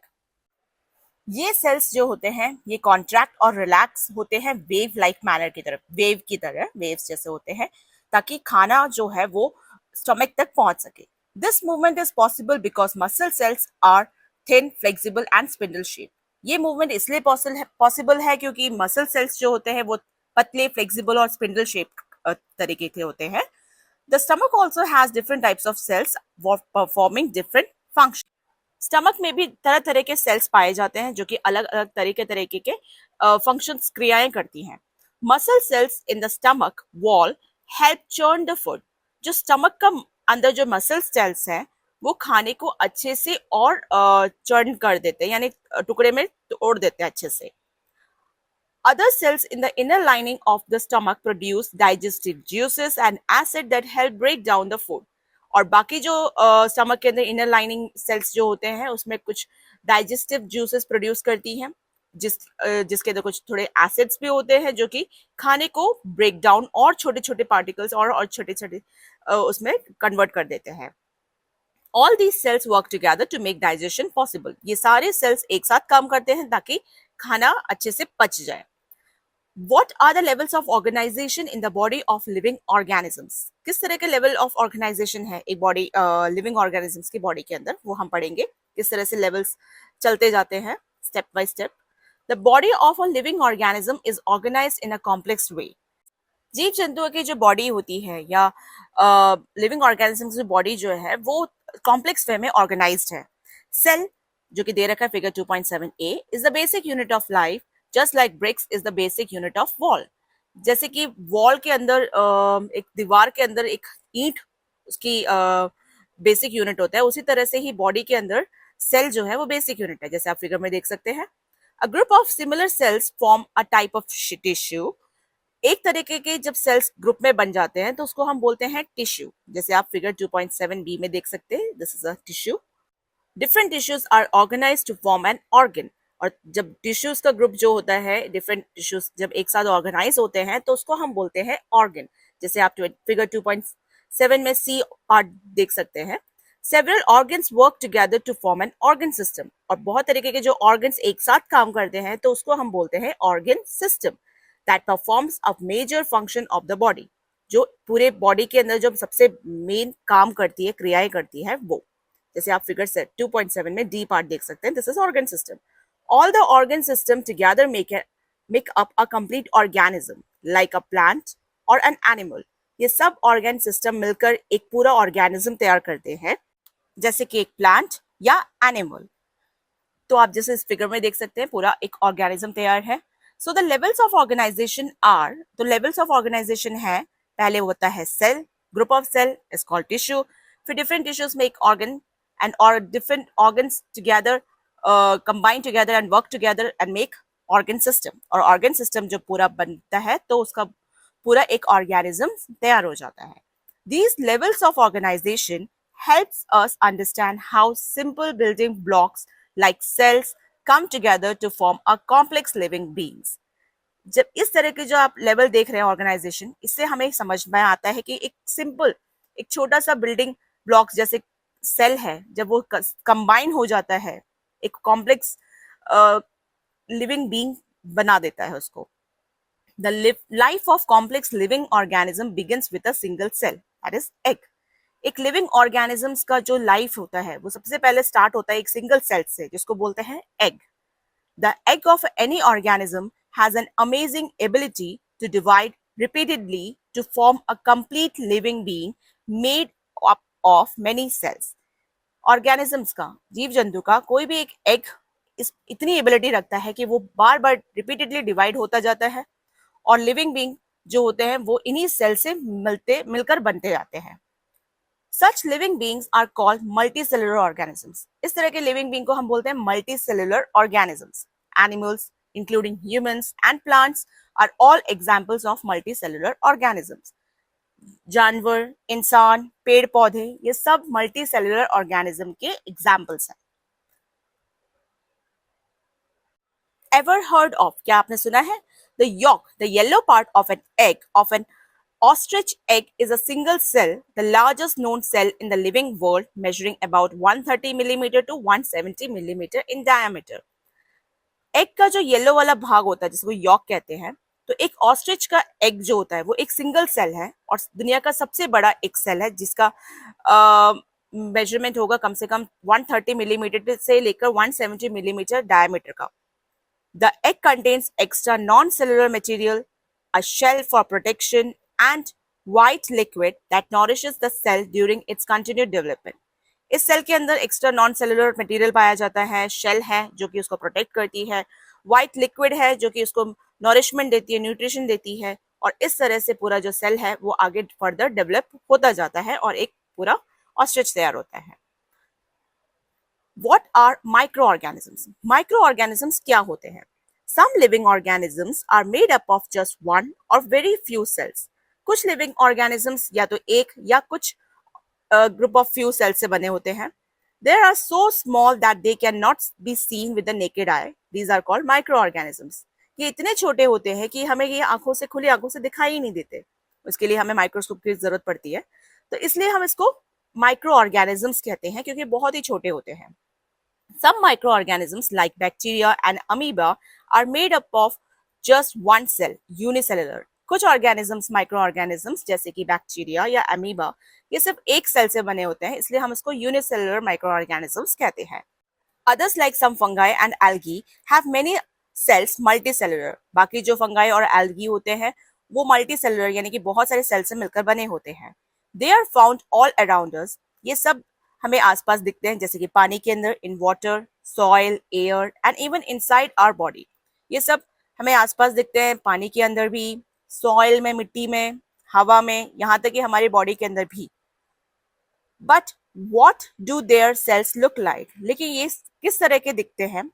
ये sales जो होते हैं ये कॉन्ट्रैक्ट और रिलैक्स होते हैं वेव लाइक मैनर की तरफ, वेव की तरह, वेव्स जैसे होते हैं, ताकि खाना जो है वो स्टमक तक पहुंच सके. This movement is possible because muscle cells are thin, flexible and spindle shape. ये मूवमेंट इसलिए पॉसिबल है क्योंकि मसल सेल्स जो होते हैं वो पतले, फ्लेक्सिबल और स्पिंडल शेप तरीके के होते हैं. The stomach also has different types of cells performing different function. Stomach में भी तरह तरह के सेल्स पाए जाते हैं जो कि अलग अलग तरीके के फंक्शंस, क्रियाएं करती हैं. Muscle cells in the stomach wall help churn the food. जो स्टमक का अंदर जो मसल सेल्स हैं वो खाने को अच्छे से और चर्न कर देते हैं, यानी टुकड़े में तोड़ देते हैं अच्छे से. Other cells in the inner lining of the stomach produce digestive juices and acid that help break down the food. और बाकी जो स्टमक के अंदर इनर लाइनिंग सेल्स जो होते हैं उसमें कुछ डाइजेस्टिव जूसेस प्रोड्यूस करती हैं, जिसके अंदर कुछ थोड़े एसिड्स भी होते हैं जो कि खाने को ब्रेक डाउन और छोटे छोटे पार्टिकल्स और छोटे छोटे उसमें कन्वर्ट कर देते हैं. All these cells work together to make digestion possible. ये सारे सेल्स एक साथ काम करते हैं ताकि खाना अच्छे से पच जाए. What are the levels of organization in the body of living organisms? किस तरह के लेवल ऑफ ऑर्गेनाइजेशन है एक बॉडी, लिविंग ऑर्गेनिजम्स की बॉडी के अंदर, वो हम पढ़ेंगे. किस तरह से लेवल्स चलते जाते हैं step by step. The body of a living organism is organized in a complex way. जीव जंतुओं की जो बॉडी होती है या लिविंग ऑर्गेनिजम्स की बॉडी जो है वो कॉम्प्लेक्स वे में ऑर्गेनाइज्ड है. सेल जो कि दे रखा है figure 2.7a is the basic unit of life, just like bricks is the basic unit of wall. जैसे कि वॉल के अंदर एक दीवार के अंदर एक ईंट उसकी बेसिक यूनिट होता है, उसी तरह से ही बॉडी के अंदर सेल जो है वो बेसिक यूनिट है, जैसे आप फिगर में देख सकते हैं. A group of similar cells form a type of tissue. एक तरीके के जब सेल्स ग्रुप में बन जाते हैं तो उसको हम बोलते हैं टिश्यू, जैसे आप फिगर 2.7b में देख सकते हैं. This is a tissue. Different tissues are organised to form an organ. और जब टिश्यूज का ग्रुप जो होता है, डिफरेंट टिश्यूज जब एक साथ ऑर्गेनाइज होते हैं तो उसको हम बोलते हैं ऑर्गन. जैसे आप फिगर 2.7 में सी पार्ट देख सकते हैं. Several organs work together to form an organ system. और बहुत तरीके के जो ऑर्गन्स एक साथ काम करते हैं तो उसको हम बोलते हैं organ system. That performs a major function of the body. जो पूरे बॉडी के अंदर जो सबसे मेन काम करती है, क्रियाएं करती है वो. जैसे आप फिगर 2.7 में डी पार्ट देख सकते हैं. This is organ system. All the organ system together make up a complete organism, like a plant or an animal. ये सब organ system मिलकर एक पूरा organism तैयार करते हैं, जैसे कि एक plant या animal. तो आप जैसे इस फिगर में देख सकते हैं पूरा एक organism तैयार है. So the levels of organization are, तो levels of organization है, पहले होता है cell, group of cell is called tissue. फिर different tissues make organ and or different organs together combine together and work together and make organ system. और organ system जब पूरा बनता है तो उसका पूरा एक organism तैयार हो जाता है. These levels of organization helps us understand how simple building blocks like cells come together to form a complex living beings. जब इस तरह के जो आप लेवल देख रहे हैं ऑर्गेनाइजेशन, इससे हमें समझ में आता है कि एक सिंपल, एक छोटा सा बिल्डिंग ब्लॉक्स जैसे सेल है, जब वो कंबाइन हो जाता है एक कॉम्प्लेक्स लिविंग बीइंग बना देता है उसको. The life of complex living organism begins with a single cell, that is egg. एक लिविंग ऑर्गेनिजम्स का जो लाइफ होता है वो सबसे पहले स्टार्ट होता है एक सिंगल सेल से, जिसको बोलते हैं egg. The egg of any organism has an amazing ability to divide repeatedly to form a complete living being made up of many cells. Organisms का, जीव जंतु का कोई भी एक एग इतनी एबिलिटी रखता है कि वो बार बार रिपीटेडली डिवाइड होता जाता है और लिविंग बीइंग जो होते हैं वो इन्हीं सेल से मिलकर बनते जाते हैं. Such living beings are called multicellular organisms. इस तरह के लिविंग बीइंग को हम बोलते हैं multicellular organisms. Animals including humans and plants are all examples of multicellular organisms. जानवर, इंसान, पेड़ पौधे, ये सब मल्टी सेलुलर ऑर्गेनिज्म के एग्जाम्पल्स हैं. ever heard of? क्या आपने सुना है? The yolk, the yellow part of an egg of an ostrich egg is a single cell, the largest known cell in the living world, measuring about 130 millimeter to 170 millimeter in diameter. Egg का जो yellow वाला भाग होता है जिसको York कहते हैं, तो एक ऑस्ट्रिच का एग जो होता है वो एक सिंगल सेल है और दुनिया का सबसे बड़ा एक सेल है जिसका मेजरमेंट होगा कम से कम 130 मिलीमीटर से लेकर 170 मिलीमीटर डायमीटर का. The egg contains extra non-cellular material, a shell for protection, and white liquid that nourishes the cell during its continued development. इस सेल के अंदर एक्स्ट्रा नॉन सेलुलर मटेरियल पाया जाता है, शेल है जो कि उसको प्रोटेक्ट करती है, व्हाइट लिक्विड है जो कि उसको नॉरिशमेंट देती है, न्यूट्रिशन देती है, और इस तरह से पूरा जो सेल है वो आगे फर्दर डेवलप होता जाता है और एक पूरा ऑस्ट्रिच तैयार होता है. What are microorganisms? Microorganisms क्या होते हैं? Some living organisms are made up of just one or very few cells. कुछ living organisms या तो एक या कुछ group of few cells से बने होते हैं. They are so small that they cannot be seen with the naked eye. These are called microorganisms. ये इतने छोटे होते हैं कि हमें ये आंखों से खुली आंखों से दिखाई ही नहीं देते. उसके लिए हमें माइक्रोस्कोप की जरूरत पड़ती है. तो इसलिए हम इसको माइक्रोऑर्गेनिजम्स कहते हैं क्योंकि बहुत ही छोटे होते हैं. Some microorganisms like bacteria and amoeba are made up of just one cell, unicellular. कुछ organisms, microorganisms जैसे कि बैक्टीरिया या अमीबा ये सिर्फ एक सेल से बने होते हैं, इसलिए हम इसको unicellular microorganisms कहते हैं. Others like some fungi and algae have many cells multicellular. बाकी जो fungi और algae होते हैं वो multicellular यानी कि बहुत सारे सेल से मिलकर बने होते हैं. They are found all around us. ये सब हमें आसपास दिखते हैं जैसे कि पानी के अंदर, in water, soil, air and even inside our body. ये सब हमें आसपास दिखते हैं, पानी के अंदर भी, सॉइल में, मिट्टी में, हवा में, यहाँ तक कि हमारी बॉडी के अंदर भी. But what do their cells look like? लेकिन ये किस तरह के दिखते हैं?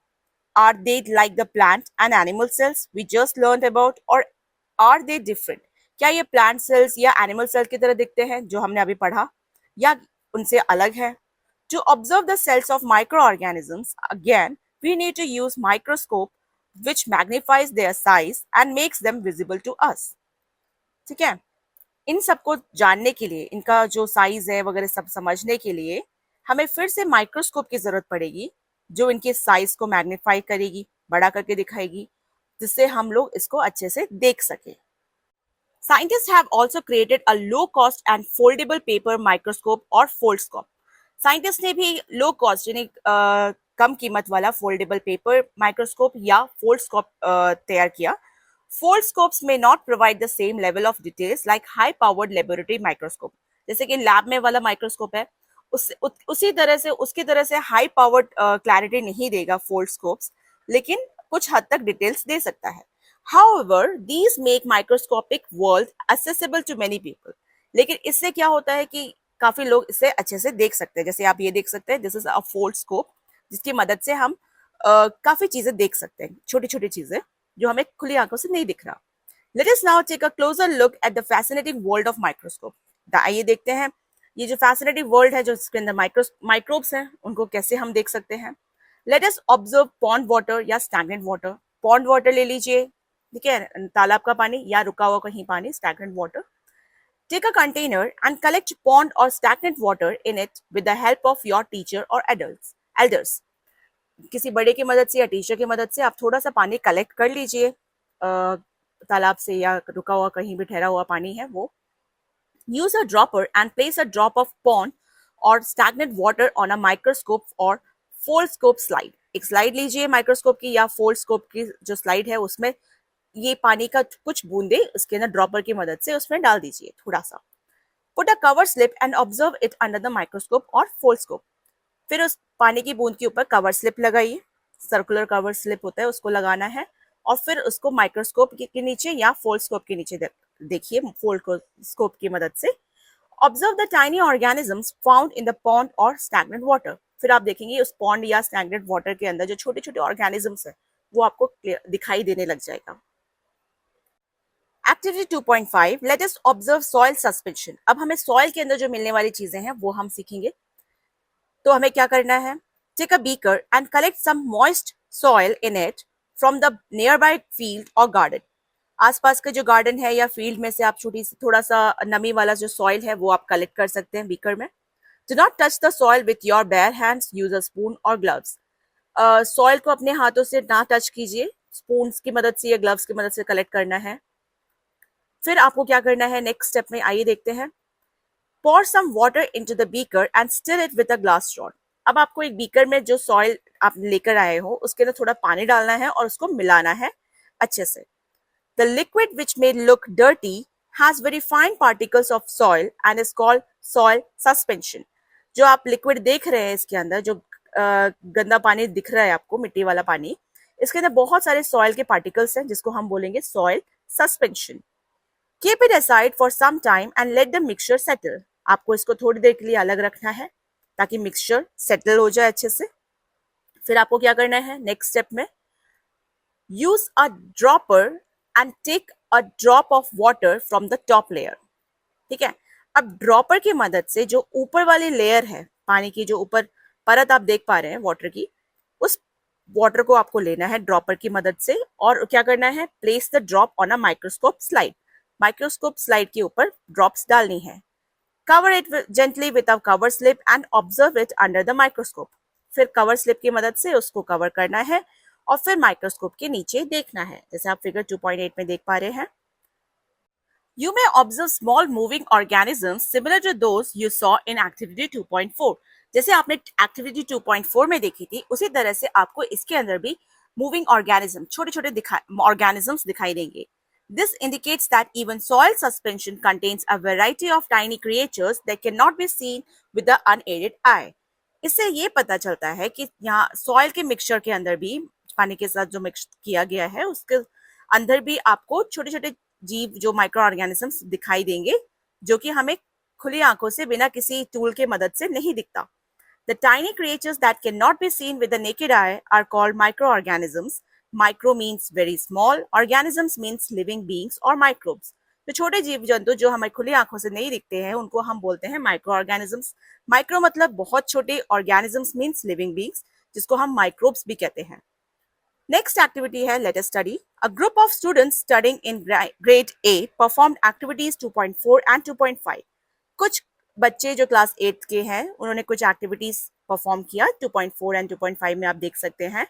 Are they like the plant and animal cells we just learn about, और आर दे डिफरेंट? क्या ये प्लांट सेल्स या एनिमल सेल्स की तरह दिखते हैं जो हमने अभी पढ़ा, या उनसे अलग है? To observe the cells of microorganisms, again, we need to use microscope which magnifies their size and makes them visible to us. ठीक है, इन सबको जानने के लिए, इनका जो साइज है वगैरह सब समझने के लिए हमें फिर से माइक्रोस्कोप की जरूरत पड़ेगी जो इनके साइज को मैग्नीफाई करेगी, बड़ा करके दिखाएगी, जिससे हम लोग इसको अच्छे से देख सके. Scientists have also created a low-cost and foldable paper microscope or foldscope. Scientist ने भी लो कॉस्ट यानी कम कीमत वाला फोल्डेबल पेपर माइक्रोस्कोप या फोल्डस्कोप तैयार किया. फोल्डस्कोप्स में not provide the same level of details like high powered laboratory microscope. जैसे कि लैब में वाला माइक्रोस्कोप है उसी तरह से उसकी तरह से हाई पावर्ड क्लैरिटी नहीं देगा फोल्डस्कोप्स, लेकिन कुछ हद तक डिटेल्स दे सकता है. However, these make microscopic world accessible to many people. लेकिन इससे क्या होता है कि काफी लोग इसे अच्छे से देख सकते हैं. जैसे आप ये देख सकते हैं, दिस इज अ फोल्डस्कोप जिसकी मदद से हम काफी चीजें देख सकते हैं, छोटी छोटी चीजें जो हमें खुली आंखों से नहीं दिख रहा. Let us now take a closer look at the fascinating world of microscope. आइए देखते हैं ये जो फैसिनेटिंग वर्ल्ड है जो इसके अंदर माइक्रोब्स हैं उनको कैसे हम देख सकते हैं. लेट अस ऑब्जर्व पॉन्ड वाटर या स्टैग्नेंट वाटर. पॉन्ड वाटर ले लीजिए, ठीक है, तालाब का पानी या रुका हुआ कहीं पानी, stagnant water. Take a container and collect pond or stagnant water in it with the help of your teacher or elders. किसी बड़े की मदद से या टीचर की मदद से आप थोड़ा सा पानी कलेक्ट कर लीजिए, तालाब से या रुका हुआ कहीं भी ठहरा हुआ पानी है वो. Use a dropper and place a drop of pond or stagnant water on a microscope or foldscope slide. एक स्लाइड लीजिए माइक्रोस्कोप की या फोल्डस्कोप की जो स्लाइड है उसमें ये पानी का कुछ बूंदे उसके अंदर ड्रॉपर की मदद से उसमें डाल दीजिए थोड़ा सा. Put a cover slip and observe it under the microscope और फोल्डस्कोप. फिर उस पानी की बूंद के ऊपर कवर स्लिप लगाइए, सर्कुलर कवर स्लिप होता है उसको लगाना है, और फिर उसको माइक्रोस्कोप के नीचे या फोल्डस्कोप के नीचे देखिए फोल्डस्कोप की मदद से. Observe the tiny organisms found in the pond और स्टैग्नेंट वाटर. फिर आप देखेंगे उस पॉन्ड या स्टैग्नेंट वाटर के अंदर जो छोटे छोटे ऑर्गेनिजम्स है वो आपको दिखाई देने लग जाएगा. Activity 2.5, let us observe soil suspension. अब हमें सॉइल के अंदर जो मिलने वाली चीजें हैं वो हम सीखेंगे. तो हमें क्या करना है? Take a beaker and collect some moist soil in it. From the near by field और गार्डन। आसपास के जो गार्डन है या फील्ड में से आप छोटी सी थोड़ा सा नमी वाला जो सॉइल है वो आप कलेक्ट कर सकते हैं बीकर में। Do not touch the soil with your bear hands, use a spoon और ग्लव्स। सॉइल को अपने हाथों से ना टच कीजिए, स्पून की मदद से या ग्लव्स की मदद से कलेक्ट करना है। फिर आपको क्या करना है नेक्स्ट स्टेप में, आइए देखते हैं। pour some water into the beaker and stir it with a glass rod। अब आपको एक बीकर में जो सॉइल आप लेकर आए हो उसके अंदर थोड़ा पानी डालना है और उसको मिलाना है अच्छे से। The liquid which may look dirty has very fine particles of soil and is called soil suspension। जो आप लिक्विड देख रहे हैं इसके अंदर, जो गंदा पानी दिख रहा है आपको, मिट्टी वाला पानी, इसके अंदर बहुत सारे सॉइल के पार्टिकल्स हैं जिसको हम बोलेंगे soil suspension. Keep it aside for some time and let the mixture settle। आपको इसको थोड़ी देर के लिए अलग रखना है ताकि मिक्सचर सेटल हो जाए अच्छे से। फिर आपको क्या करना है नेक्स्ट स्टेप में, use a dropper and take a drop of water from the top layer. ठीक है, अब ड्रॉपर की मदद से जो ऊपर वाली लेयर है, पानी की जो ऊपर परत आप देख पा रहे हैं वाटर की, उस वाटर को आपको लेना है ड्रॉपर की मदद से और क्या करना है, place the drop on a microscope slide. Microscope slide के ऊपर ड्रॉप्स डालनी है। Cover it gently with a cover slip and observe it under the microscope. फिर कवर स्लिप की मदद से उसको कवर करना है और फिर माइक्रोस्कोप के नीचे देखना है, जैसे आप फिगर 2.8 में देख पा रहे हैं। You may observe small moving organisms similar to those you saw in activity 2.4। जैसे आपने एक्टिविटी 2.4 में देखी थी उसी तरह से आपको इसके अंदर भी मूविंग ऑर्गेनिज्म, छोटे छोटे ऑर्गेनिजम्स दिखाई देंगे। This indicates that even soil suspension contains a variety of tiny creatures that cannot be seen with the unaided eye। इससे ये पता चलता है कि यहाँ सॉइल के मिक्सचर के अंदर भी, पानी के साथ जो मिक्स किया गया है उसके अंदर भी आपको छोटे छोटे जीव, जो माइक्रो ऑर्गेनिजम्स दिखाई देंगे, जो कि हमें खुली आंखों से बिना किसी टूल के मदद से नहीं दिखता। The tiny creatures that cannot be seen with the naked eye are called microorganisms। Micro means very small, organisms means living beings or microbes। तो छोटे जीव जंतु जो हमें खुली आंखों से नहीं दिखते हैं उनको हम बोलते हैं माइक्रो ऑर्गेनिजम्स। माइक्रो मतलब बहुत छोटे, ऑर्गेनिजम्स मीन्स लिविंग बींग्स, जिसको हम माइक्रोब्स भी कहते हैं। नेक्स्ट एक्टिविटी है let us study. A group of students studying in grade A performed activities 2.4 and 2.5। कुछ बच्चे जो क्लास 8 के हैं उन्होंने कुछ एक्टिविटीज परफॉर्म किया 2.4 एंड 2.5 में, आप देख सकते हैं।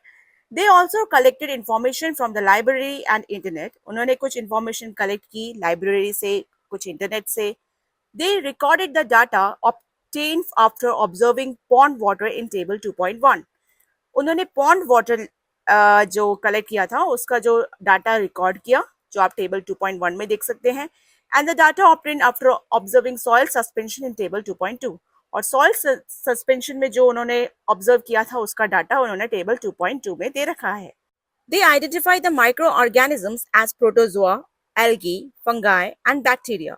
They also collected information from the library and internet. उन्होंने कुछ इंफॉर्मेशन कलेक्ट की लाइब्रेरी से, कुछ इंटरनेट से। They recorded the data obtained after observing pond water in table 2.1। उन्होंने पॉन्ड वाटर जो कलेक्ट किया था उसका जो डाटा रिकॉर्ड किया, जो आप टेबल 2.1 में देख सकते हैं। And the data obtained after observing soil suspension in table 2.2। और सॉइल सस्पेंशन में जो उन्होंने ऑब्जर्व किया था उसका डाटा उन्होंने टेबल 2.2 में दे रखा है। They identify the micro organisms as protozoa, algae, fungi and bacteria.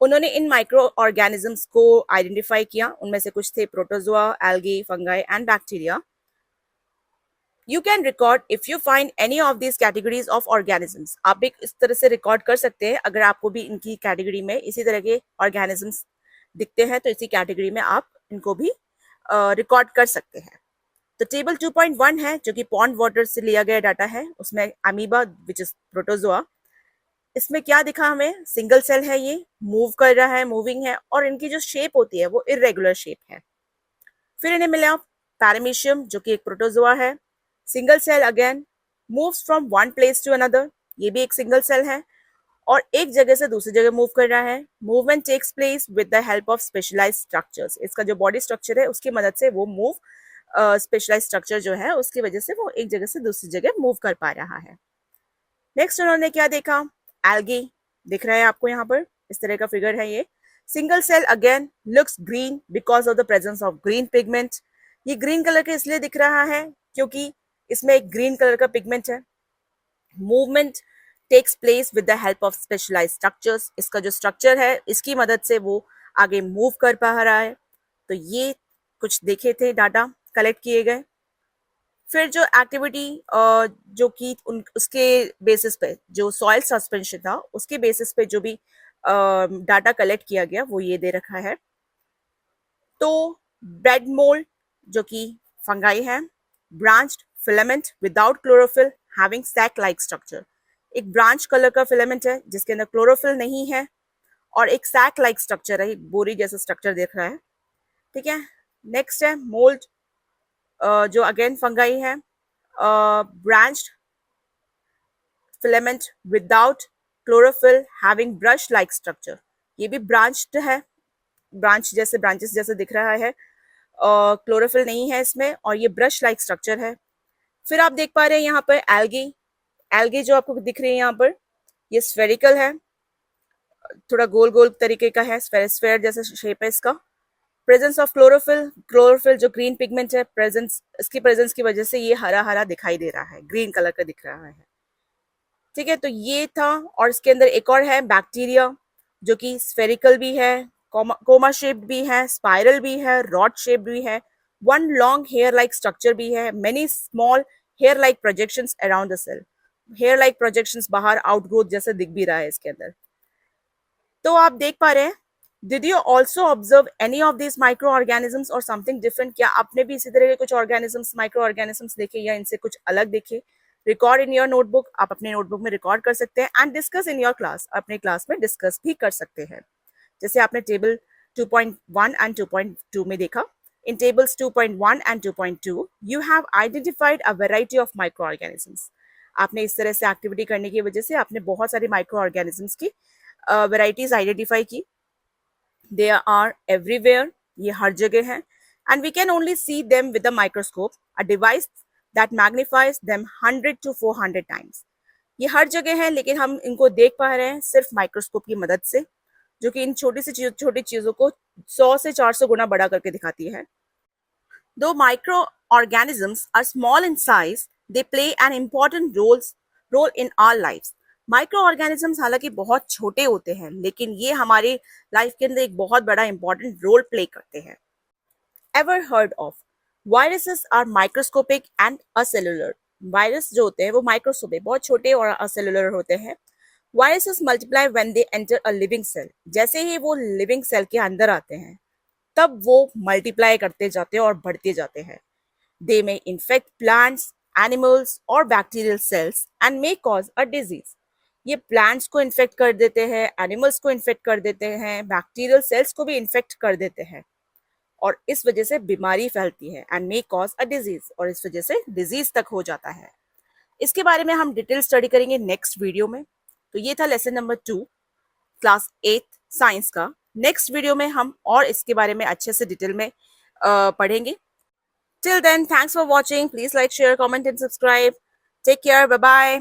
उन्होंने इन माइक्रो ऑर्गेनिजम्स को आइडेंटिफाई किया, उनमें से कुछ थे protozoa, algae, fungi and bacteria. You can record if you find any of these categories of organisms। आप एक इस तरह से रिकॉर्ड कर सकते हैं, अगर आपको भी इनकी कैटेगरी में इसी तरह के ऑर्गेनिजम्स दिखते हैं तो इसी कैटेगरी में आप इनको भी रिकॉर्ड कर सकते हैं। तो टेबल 2.1 है जो कि पॉन्ड वाटर से लिया गया डाटा है, उसमें अमीबा विच इज प्रोटोजोआ। इसमें क्या दिखा हमें, सिंगल सेल है, ये मूव कर रहा है, मूविंग है, और इनकी जो शेप होती है वो इरेगुलर शेप है। फिर इन्हें मिला पैरामीशियम जो कि एक प्रोटोजोआ है, single cell again, moves from one place to another, ये भी एक सिंगल सेल है और एक जगह से दूसरी जगह मूव कर रहा है। Movement takes place with the help of specialised structures. इसका जो बॉडी स्ट्रक्चर है उसकी मदद से वो मूव, स्पेशलाइज्ड स्ट्रक्चर जो है उसकी वजह से वो एक जगह से दूसरी जगह मूव कर पा रहा है। नेक्स्ट उन्होंने क्या देखा, एल्गी दिख रहा है आपको यहाँ पर, इस तरह का फिगर है ये। Single cell again, looks green because of the presence of green pigment. ये ग्रीन कलर के इसलिए दिख रहा है क्योंकि इसमें एक ग्रीन कलर का पिगमेंट है। Movement takes place with the help of specialised structures. इसका जो स्ट्रक्चर है इसकी मदद से वो आगे मूव कर पा रहा है। तो ये कुछ देखे थे डाटा कलेक्ट किए गए। फिर जो एक्टिविटी जो कि उसके बेसिस पे, जो सॉइल सस्पेंशन था उसके बेसिस पे जो भी डाटा कलेक्ट किया गया वो ये दे रखा है। तो ब्रेड मोल्ड जो कि फंगाई है, branched filament without chlorophyll having sac like structure. एक ब्रांच कलर का फिलामेंट है जिसके अंदर क्लोरोफिल नहीं है और एक सैक लाइक स्ट्रक्चर है, एक बोरी जैसा स्ट्रक्चर दिख रहा है। ठीक है, नेक्स्ट है मोल्ड, जो अगेन फंगाई है, branched filament without chlorophyll having brush like structure. ये भी ब्रांच्ड है, ब्रांचेस जैसे दिख रहा है, क्लोरोफिल नहीं है इसमें और ये ब्रश लाइक स्ट्रक्चर है। फिर आप देख पा रहे हैं यहाँ पर एल्गी जो आपको दिख रही है यहाँ पर, ये स्फेरिकल है, थोड़ा गोल गोल तरीके का है, स्फेयर जैसा शेप है इसका। प्रेजेंस ऑफ क्लोरोफिल जो ग्रीन पिगमेंट है, इसकी प्रेजेंस की वजह से ये हरा हरा दिखाई दे रहा है, ग्रीन कलर का दिख रहा है। ठीक है, तो ये था। और इसके अंदर एक और है बैक्टीरिया जो कि स्फेरिकल भी है, कोमा शेप्ड भी है, स्पाइरल भी है, रॉड शेप भी है, one long hair like structure भी है, many small hair like projections around the cell. Hair like projections बाहर आउटग्रोथ जैसे दिख भी रहा है इसके अंदर। तो आप देख पा रहे हैं, did you also observe any of this micro organisms और समथिंग डिफरेंट? क्या आपने भी इसी तरह के कुछ ऑर्गेनिजम्स, माइक्रो ऑर्गेनिजम्स देखे या इनसे कुछ अलग देखे? रिकॉर्ड इन योर नोटबुक, आप अपने नोटबुक में रिकॉर्ड कर सकते हैं and discuss in your class, अपने क्लास में डिस्कस भी कर सकते हैं। जैसे आपने टेबल 2.1 एंड 2.2 में देखा, in tables 2.1 and 2.2 you have identified a variety of microorganisms. आपने इस तरह से एक्टिविटी करने की वजह से आपने बहुत सारे माइक्रो ऑर्गेनिजम्स की वैरायटीज आइडेंटिफाई की। दे आर एवरीवेयर, ये हर जगह है, and we can only see them with a microscope, a device that magnifies them 100 to 400 times. ये हर जगह है लेकिन हम इनको देख पा रहे हैं सिर्फ माइक्रोस्कोप की मदद से, जो कि इन छोटी चीजों को 100 से 400 गुना बड़ा करके दिखाती है। Though microorganisms are small in size, they play an important role in our lives. Micro organisms हालांकि बहुत छोटे होते हैं लेकिन ये हमारी लाइफ के अंदर एक बहुत बड़ा इंपॉर्टेंट रोल प्ले करते हैं। Ever heard of viruses are microscopic and acellular. Virus जो होते हैं वो माइक्रोस्कोपिक, बहुत छोटे और असेलुलर होते हैं। Viruses multiply when they enter a living cell. जैसे ही वो लिविंग सेल के अंदर आते हैं तब वो मल्टीप्लाई करते जाते हैं और बढ़ते जाते हैं। दे मे इन्फेक्ट प्लांट्स, एनिमल्स और bacterial cells and may cause a disease. ये प्लांट्स को इन्फेक्ट कर देते हैं, एनिमल्स को इन्फेक्ट कर देते हैं, बैक्टीरियल सेल्स को भी इन्फेक्ट कर देते हैं और इस वजह से बीमारी फैलती है and may cause a disease, और इस वजह से डिजीज तक हो जाता है। इसके बारे में हम डिटेल स्टडी करेंगे नेक्स्ट वीडियो में। तो ये था लेसन नंबर 2 क्लास 8 साइंस का। नेक्स्ट वीडियो में हम और इसके बारे में अच्छे से डिटेल में पढ़ेंगे। Till then, thanks for watching. Please like, share, comment and subscribe. Take care, bye bye.